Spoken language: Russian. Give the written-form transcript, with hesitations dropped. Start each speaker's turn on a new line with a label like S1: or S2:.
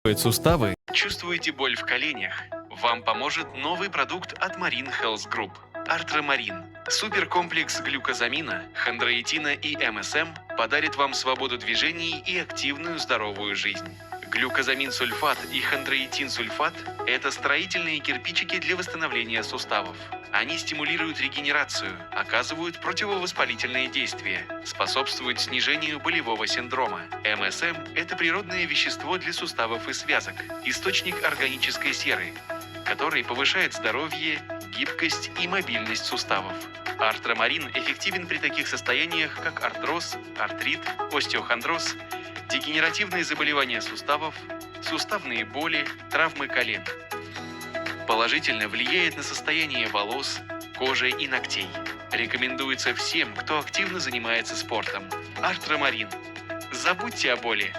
S1: Суставы.
S2: Чувствуете боль в коленях? Вам поможет новый продукт от Marine Health Group – Артромарин. Суперкомплекс глюкозамина, хондроитина и МСМ подарит вам свободу движений и активную здоровую жизнь. Глюкозамин-сульфат и хондроитин-сульфат – это строительные кирпичики для восстановления суставов. Они стимулируют регенерацию, оказывают противовоспалительные действия, способствуют снижению болевого синдрома. МСМ – это природное вещество для суставов и связок, источник органической серы, который повышает здоровье, гибкость и мобильность суставов. Артромарин эффективен при таких состояниях, как артроз, артрит, остеохондроз, дегенеративные заболевания суставов, суставные боли, травмы колен. Положительно влияет на состояние волос, кожи и ногтей. Рекомендуется всем, кто активно занимается спортом. Артромарин. Забудьте о боли.